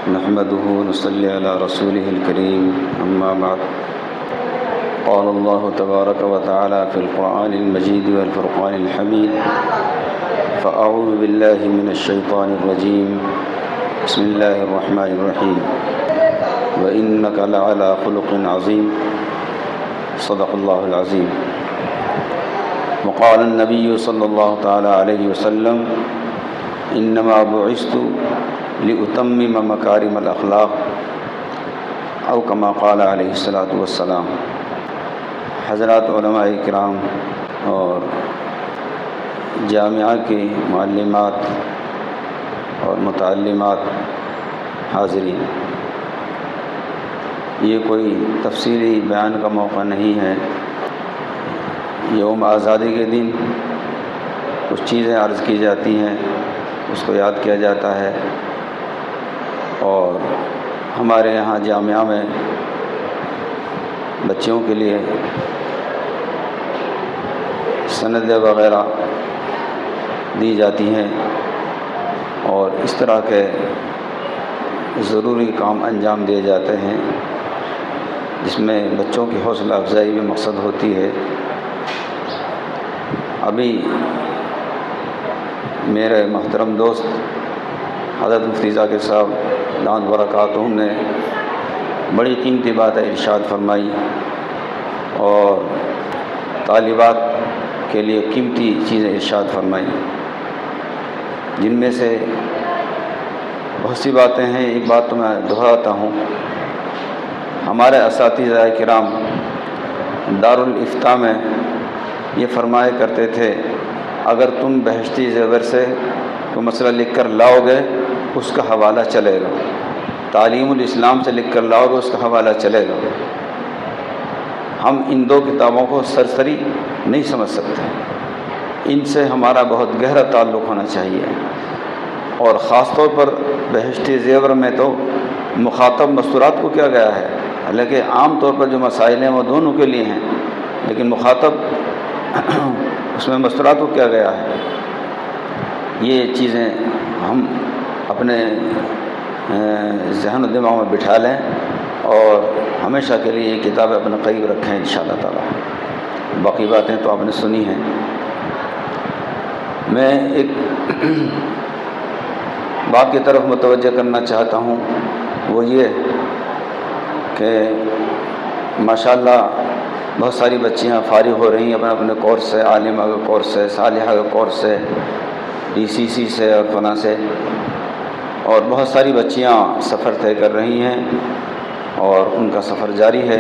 نحمده ونصلي على رسوله الكريم أما بعد قال الله تبارك وتعالى في القرآن المجيد والفرقان الحميد فأعوذ بالله من الشيطان الرجيم بسم الله الرحمن الرحيم وإنك لعلى خلق عظيم صدق الله العظيم وقال النبي صلى الله تعالى عليه وسلم إنما بعثت لأتمم مكارم الأخلاق أو كما قال عليه الصلاة والسلام۔ حضرات علماء کرام اور جامعہ کی معلمات اور متعلمات، حاضرین، یہ کوئی تفصیلی بیان کا موقع نہیں ہے۔ یوم آزادی کے دن کچھ چیزیں عرض کی جاتی ہیں، اس کو یاد کیا جاتا ہے، اور ہمارے یہاں جامعہ میں بچوں کے لیے سندیں وغیرہ دی جاتی ہیں اور اس طرح کے ضروری کام انجام دیے جاتے ہیں جس میں بچوں کی حوصلہ افزائی بھی مقصد ہوتی ہے۔ ابھی میرے محترم دوست حضرت مفتی ذاکر صاحب دامت برکاتہم نے بڑی قیمتی باتیں ارشاد فرمائی اور طالبات کے لیے قیمتی چیزیں ارشاد فرمائی، جن میں سے بہت سی باتیں ہیں۔ ایک بات تو میں دہراتا ہوں، ہمارے اساتذہ کرام دارالافتاء میں یہ فرمایا کرتے تھے، اگر تم بہشتی زیور سے کوئی مسئلہ لکھ کر لاؤ گے اس کا حوالہ چلے گا، تعلیم الاسلام سے لکھ کر لاؤ گے اس کا حوالہ چلے گا۔ ہم ان دو کتابوں کو سرسری نہیں سمجھ سکتے، ان سے ہمارا بہت گہرا تعلق ہونا چاہیے، اور خاص طور پر بہشتی زیور میں تو مخاطب مستورات کو کیا گیا ہے، حالانکہ عام طور پر جو مسائل ہیں وہ دونوں کے لیے ہیں، لیکن مخاطب اس میں مستورات کو کیا گیا ہے۔ یہ چیزیں ہم اپنے ذہن و دماغ میں بٹھا لیں اور ہمیشہ کے لیے یہ کتابیں اپنے قریب رکھیں انشاءاللہ تعالی۔ باقی باتیں تو آپ نے سنی ہیں۔ میں ایک بات کی طرف متوجہ کرنا چاہتا ہوں، وہ یہ کہ ماشاءاللہ بہت ساری بچیاں فارغ ہو رہی ہیں اپنے اپنے کورس سے، عالمہ کا کورس سے، صالحہ کا کورس سے، DCC سے اور فلاں سے، اور بہت ساری بچیاں سفر طے کر رہی ہیں اور ان کا سفر جاری ہے۔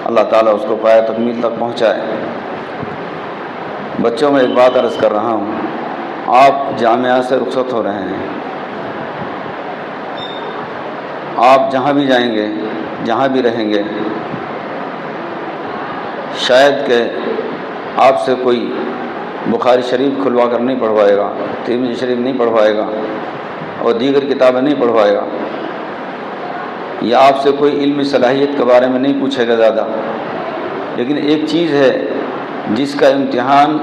اللہ تعالیٰ اس کو پایہ تکمیل تک پہنچائے۔ بچوں میں ایک بات عرض کر رہا ہوں، آپ جامعہ سے رخصت ہو رہے ہیں، آپ جہاں بھی جائیں گے، جہاں بھی رہیں گے، شاید کہ آپ سے کوئی بخاری شریف کھلوا کر نہیں پڑھوائے گا، ترمذی شریف نہیں پڑھوائے گا اور دیگر کتابیں نہیں پڑھوائے گا، یا آپ سے کوئی علمی صلاحیت کے بارے میں نہیں پوچھے گا زیادہ، لیکن ایک چیز ہے جس کا امتحان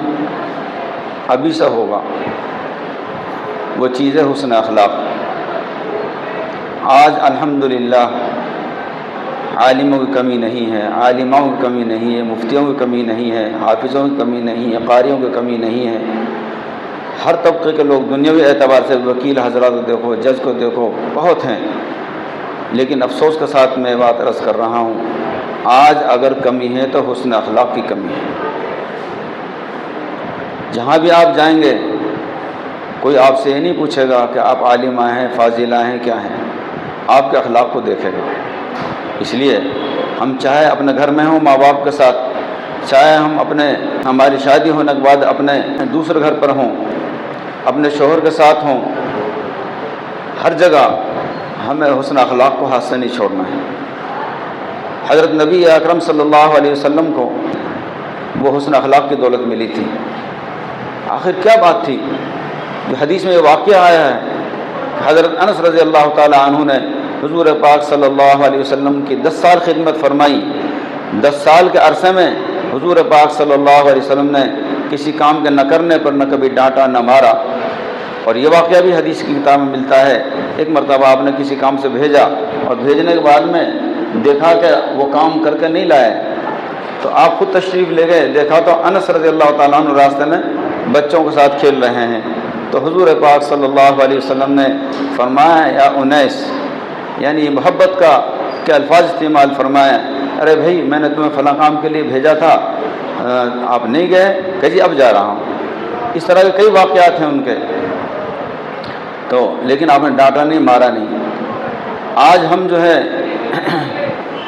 ابھی سے ہوگا، وہ چیز ہے حسن اخلاق۔ آج الحمدللہ عالموں کی کمی نہیں ہے، عالماؤں کی کمی نہیں ہے، مفتیوں کی کمی نہیں ہے، حافظوں کی کمی نہیں ہے، قاریوں کی کمی نہیں ہے۔ ہر طبقے کے لوگ دنیاوی اعتبار سے، وکیل حضرات کو دیکھو، جج کو دیکھو، بہت ہیں، لیکن افسوس کے ساتھ میں بات عرض کر رہا ہوں، آج اگر کمی ہے تو حسن اخلاق کی کمی ہے۔ جہاں بھی آپ جائیں گے کوئی آپ سے یہ نہیں پوچھے گا کہ آپ عالمہ ہیں، فاضلہ ہیں، کیا ہیں، آپ کے اخلاق کو دیکھے گا۔ اس لیے ہم چاہے اپنے گھر میں ہوں ماں باپ کے ساتھ، چاہے ہماری شادی ہونے کے بعد اپنے دوسرے گھر پر ہوں، اپنے شوہر کے ساتھ ہوں، ہر جگہ ہمیں حسن اخلاق کو ہاتھ سے نہیں چھوڑنا ہے۔ حضرت نبی اکرم صلی اللہ علیہ وسلم کو وہ حسن اخلاق کی دولت ملی تھی۔ آخر کیا بات تھی؟ جو حدیث میں یہ واقعہ آیا ہے، حضرت انس رضی اللہ تعالی عنہ نے حضور پاک صلی اللہ علیہ وسلم کی 10 سال خدمت فرمائی۔ 10 سال کے عرصے میں حضور پاک صلی اللہ علیہ وسلم نے کسی کام کے نہ کرنے پر نہ کبھی ڈانٹا نہ مارا، اور یہ واقعہ بھی حدیث کی کتاب میں ملتا ہے۔ ایک مرتبہ آپ نے کسی کام سے بھیجا اور بھیجنے کے بعد میں دیکھا کہ وہ کام کر کے نہیں لائے، تو آپ خود تشریف لے گئے، دیکھا تو انس رضی اللہ تعالیٰ عنہ راستے میں بچوں کے ساتھ کھیل رہے ہیں۔ تو حضور پاک صلی اللہ علیہ وسلم نے فرمایا یا انیس، یعنی محبت کا کہ الفاظ استعمال فرمایا، ارے بھائی میں نے تمہیں فلاں کام کے لیے بھیجا تھا، آپ نہیں گئے، کہ جی اب جا رہا ہوں۔ اس طرح کے کئی واقعات ہیں ان کے، تو لیکن آپ نے ڈانٹا نہیں، مارا نہیں۔ آج ہم جو ہے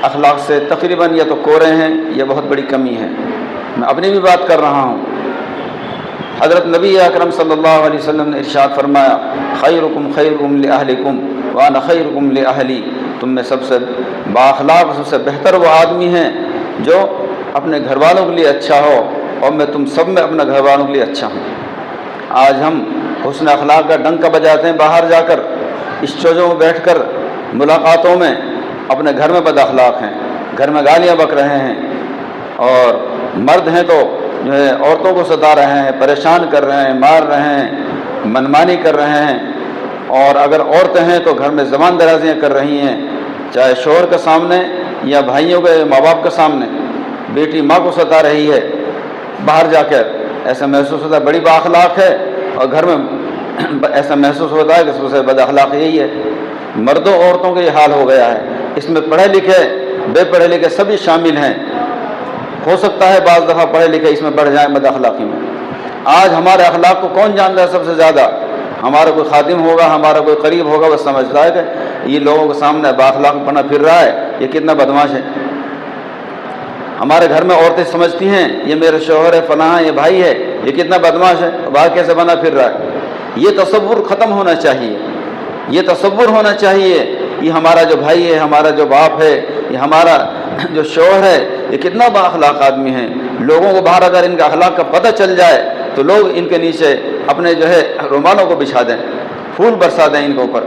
اخلاق سے تقریباً یا تو کورے ہیں، یہ بہت بڑی کمی ہے۔ میں اپنی بھی بات کر رہا ہوں۔ حضرت نبی اکرم صلی اللہ علیہ وسلم نے ارشاد فرمایا، خیرکم خیرکم لأہلکم وانا خیرکم لأہلی، تم میں سب سے بااخلاق، سب سے بہتر وہ آدمی ہیں جو اپنے گھر والوں کے لیے اچھا ہو، اور میں تم سب میں اپنے گھر والوں کے لیے اچھا ہوں۔ آج ہم حسن اخلاق کا ڈنکا بجاتے ہیں، باہر جا کر اسٹیجوں میں بیٹھ کر ملاقاتوں میں اپنے گھر میں بد اخلاق ہیں، گھر میں گالیاں بک رہے ہیں، اور مرد ہیں تو جو ہے عورتوں کو ستا رہے ہیں، پریشان کر رہے ہیں، مار رہے ہیں، منمانی کر رہے ہیں، اور اگر عورتیں ہیں تو گھر میں زبان درازیاں کر رہی ہیں، چاہے شوہر کے سامنے یا بھائیوں کے ماں باپ کے سامنے۔ بیٹی ماں کو ستا رہی ہے، باہر جا کر ایسا محسوس ہوتا ہے بڑی با اخلاق ہے، اور گھر میں ایسا محسوس ہوتا ہے کہ سب سے بد اخلاق یہی ہے۔ مردوں عورتوں کا یہ حال ہو گیا ہے، اس میں پڑھے لکھے بے پڑھے لکھے سبھی شامل ہیں۔ ہو سکتا ہے بعض دفعہ پڑھے لکھے اس میں بڑھ جائیں بد اخلاقی میں۔ آج ہمارے اخلاق کو کون جانتا ہے سب سے زیادہ؟ ہمارا کوئی خادم ہوگا، ہمارا کوئی قریب ہوگا، وہ سمجھتا ہے کہ یہ لوگوں کے سامنے با اخلاق بنا پھر رہا ہے، یہ کتنا بدماش ہے۔ ہمارے گھر میں عورتیں سمجھتی ہیں یہ میرے شوہر ہے، فلاں ہے، یہ بھائی ہے، یہ کتنا بدماش ہے، باہر کیسے بنا پھر رہا ہے۔ یہ تصور ختم ہونا چاہیے، یہ تصور ہونا چاہیے یہ ہمارا جو بھائی ہے، ہمارا جو باپ ہے، یہ ہمارا جو شوہر ہے، یہ کتنا با اخلاق آدمی ہے۔ لوگوں کو باہر اگر ان کا اخلاق کا پتہ چل جائے تو لوگ ان کے نیچے اپنے جو ہے رومالوں کو بچھا دیں، پھول برسا دیں ان کے اوپر۔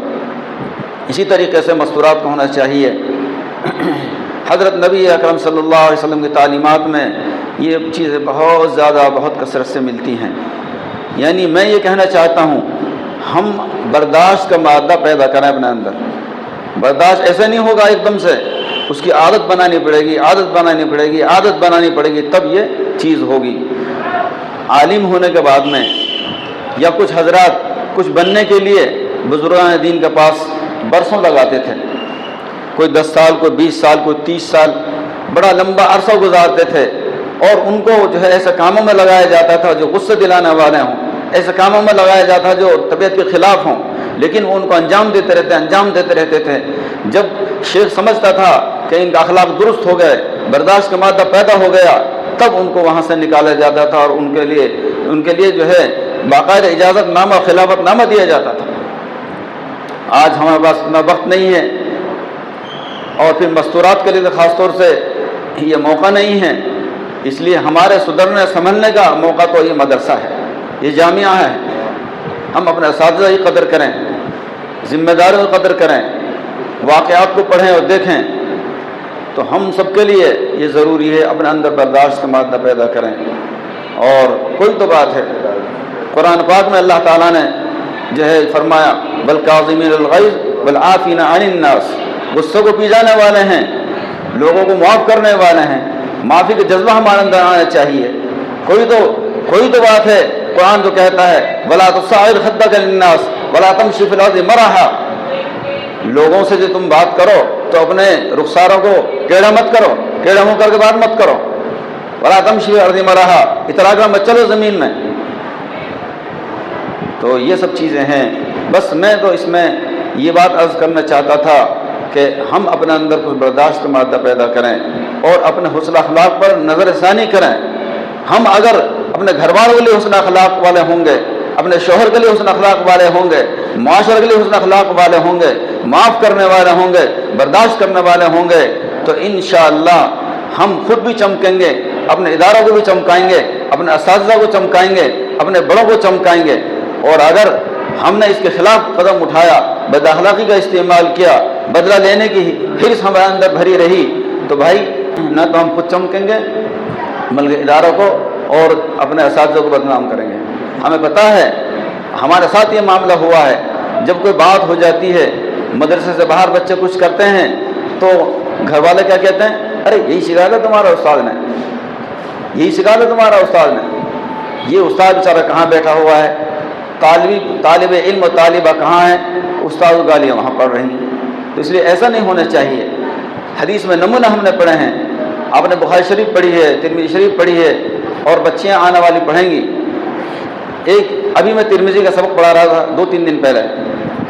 اسی طریقے سے مستورات کو ہونا چاہیے۔ حضرت نبی اکرم صلی اللہ علیہ وسلم کی تعلیمات میں یہ چیزیں بہت زیادہ بہت کثرت سے ملتی ہیں۔ یعنی میں یہ کہنا چاہتا ہوں، ہم برداشت کا مادہ پیدا کریں اپنے اندر۔ برداشت ایسے نہیں ہوگا ایک دم سے، اس کی عادت بنانی پڑے گی، عادت بنانی پڑے گی، عادت بنانی پڑے گی، تب یہ چیز ہوگی۔ عالم ہونے کے بعد میں یا کچھ حضرات کچھ بننے کے لیے بزرگان دین کے پاس برسوں لگاتے تھے، کوئی 10 سال، کوئی 20 سال، کوئی 30 سال، بڑا لمبا عرصہ گزارتے تھے، اور ان کو جو ہے ایسے کاموں میں لگایا جاتا تھا جو غصے دلانے والے ہوں، ایسے کاموں میں لگایا جاتا تھا جو طبیعت کے خلاف ہوں، لیکن وہ ان کو انجام دیتے رہتے تھے۔ جب شیخ سمجھتا تھا کہ ان کا اخلاق درست ہو گئے، برداشت کا مادہ پیدا ہو گیا، تب ان کو وہاں سے نکالا جاتا تھا، اور ان کے لیے جو ہے باقاعدہ اجازت نامہ، خلافت نامہ دیا جاتا تھا۔ آج ہمارے پاس اتنا وقت نہیں ہے، اور پھر مستورات کے لیے خاص طور سے یہ موقع نہیں ہے، اس لیے ہمارے سدھرنے سنبھلنے کا موقع تو یہ مدرسہ ہے، یہ جامعہ ہے۔ ہم اپنے اساتذہ کی قدر کریں، ذمہ داریوں کی قدر کریں، واقعات کو پڑھیں اور دیکھیں، تو ہم سب کے لیے یہ ضروری ہے اپنے اندر برداشت کا مادہ پیدا کریں۔ اور کوئی تو بات ہے، قرآن پاک میں اللہ تعالیٰ نے جو ہے فرمایا، بَالْكَاظِمِينَ الْغَيْظَ وَالْعَافِينَ عَنِ النَّاسِ، غصے کو پی جانے والے ہیں، لوگوں کو معاف کرنے والے ہیں۔ معافی کا جذبہ ہمارے اندر آنا چاہیے۔ کوئی تو بات ہے، قرآن تو کہتا ہے وَلَا تُصَعِّرْ خَدَّكَ لِلنَّاسِ وَلَا تَمْشِ فِي الْأَرْضِ مَرَحًا، لوگوں سے جو تم بات کرو تو اپنے رخساروں کو ٹیڑھا مت کرو، ٹیڑھا منہ کر کے بات مت کرو۔ وَلَا تَمْشِ فِي الْأَرْضِ مَرَحًا، اتراک میں مت چلو زمین میں۔ تو یہ سب چیزیں ہیں۔ بس میں تو اس میں یہ بات عرض کرنا چاہتا تھا کہ ہم اپنے اندر کچھ برداشت کا مادہ پیدا کریں، اور اپنے حسن اخلاق پر نظر ثانی کریں۔ ہم اگر اپنے گھر والوں کے لیے حسن اخلاق والے ہوں گے، اپنے شوہر کے لیے حسن اخلاق والے ہوں گے، معاشرے کے لیے حسن اخلاق والے ہوں گے، معاف کرنے والے ہوں گے، برداشت کرنے والے ہوں گے، تو انشاءاللہ ہم خود بھی چمکیں گے، اپنے اداروں کو بھی چمکائیں گے، اپنے اساتذہ کو چمکائیں گے، اپنے بڑوں کو چمکائیں گے۔ اور اگر ہم نے اس کے خلاف قدم اٹھایا، بد اخلاقی کا استعمال کیا، بدلہ لینے کی حرص ہمارے اندر بھری رہی، تو بھائی نہ تو ہم خود چمکیں گے بلکہ اداروں کو اور اپنے اساتذہ کو بدنام کریں گے۔ ہمیں پتہ ہے ہمارے ساتھ یہ معاملہ ہوا ہے، جب کوئی بات ہو جاتی ہے، مدرسے سے باہر بچے کچھ کرتے ہیں تو گھر والے کیا کہتے ہیں؟ ارے یہی سکھایا تھا تمہارا استاد نے، یہی سکھایا تھا تمہارا استاد نے۔ یہ استاد بیچارہ کہاں بیٹھا ہوا ہے، طالب علم و طالبہ کہاں ہیں، استاد گالیاں وہاں پڑھ رہی ہیں۔ تو اس لیے ایسا نہیں ہونا چاہیے۔ حدیث میں نمونہ ہم نے پڑھے ہیں، آپ نے بخاری شریف پڑھی ہے، ترمذی شریف پڑھی ہے، اور بچیاں آنے والی پڑھیں گی۔ ایک ابھی میں ترمذی کا سبق پڑھا رہا تھا 2-3 دن پہلے،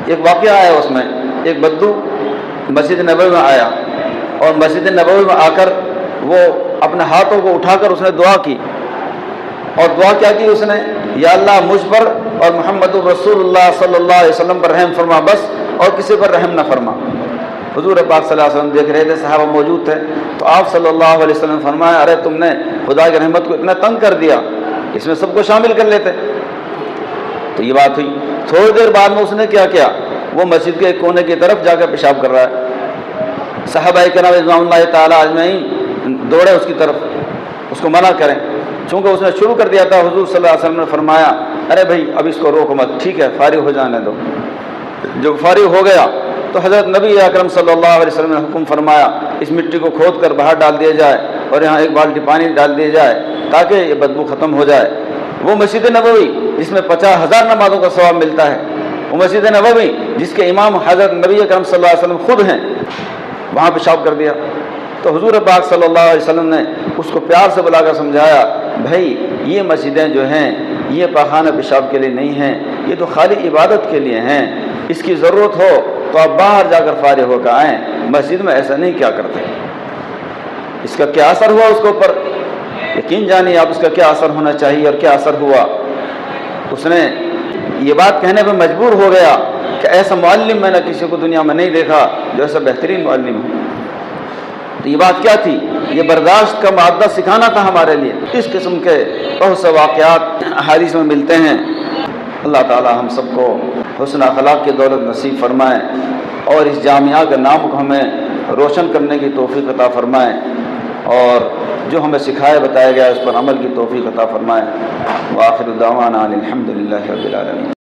ایک واقعہ آیا اس میں، ایک بدو مسجد نبوی میں آیا، اور مسجد نبوی میں آ کر وہ اپنے ہاتھوں کو اٹھا کر اس نے دعا کی، اور دعا کیا کی اس نے؟ یا اللہ مجھ پر اور محمد الرسول اللہ صلی اللہ علیہ وسلم پر رحم فرما، بس اور کسی پر رحم نہ فرما۔ حضور پاک صلی اللہ علیہ وسلم دیکھ رہے تھے، صحابہ موجود تھے، تو آپ صلی اللہ علیہ وسلم فرمایا ارے تم نے خدا کی رحمت کو اتنا تنگ کر دیا، اس میں سب کو شامل کر لیتے۔ تو یہ بات ہوئی۔ تھوڑی دیر بعد میں اس نے کیا کیا؟ وہ مسجد کے ایک کونے کی طرف جا کر پیشاب کر رہا ہے۔ صحابہ کرام رضوان اللہ تعالیٰ اجمعین دوڑے اس کی طرف، اس کو منع کریں، چونکہ اس نے شروع کر دیا تھا۔ حضور صلی اللہ علیہ وسلم نے فرمایا ارے بھائی اب اس کو روکو مت، ٹھیک ہے فارغ ہو جانے دو۔ جب فارغ ہو گیا تو حضرت نبی اکرم صلی اللہ علیہ وسلم نے حکم فرمایا اس مٹی کو کھود کر باہر ڈال دیا جائے، اور یہاں ایک بالٹی پانی ڈال دیا جائے تاکہ یہ بدبو ختم ہو جائے۔ وہ مسجد نبوی جس میں 50,000 نمازوں کا ثواب ملتا ہے، وہ مسجد نبوی جس کے امام حضرت نبی اکرم صلی اللہ علیہ وسلم خود ہیں، وہاں پیشاب کر دیا۔ تو حضور پاک صلی اللہ علیہ وسلم نے اس کو پیار سے بلا کر سمجھایا بھائی یہ مسجدیں جو ہیں یہ پاخانہ پیشاب کے لیے نہیں ہیں، یہ تو خالی عبادت کے لیے ہیں، اس کی ضرورت ہو تو آپ باہر جا کر فارغ ہو کر آئیں، مسجد میں ایسا نہیں کیا کرتے۔ اس کا کیا اثر ہوا اس کے اوپر؟ یقین جانیے آپ اس کا کیا اثر ہونا چاہیے اور کیا اثر ہوا۔ اس نے یہ بات کہنے پہ مجبور ہو گیا کہ ایسا معلم میں نے کسی کو دنیا میں نہیں دیکھا جو ایسا بہترین معلم ہو۔ تو یہ بات کیا تھی؟ یہ برداشت کا مادہ سکھانا تھا ہمارے لیے۔ اس قسم کے بہت سے واقعات حدیث میں ملتے ہیں۔ اللہ تعالی ہم سب کو حسن اخلاق کی دولت نصیب فرمائے، اور اس جامعہ کے نام کو ہمیں روشن کرنے کی توفیق عطا فرمائے، اور جو ہمیں سکھایا بتایا گیا اس پر عمل کی توفیق عطا فرمائے۔ وآخر دعوانا الحمد للہ رب العالمین۔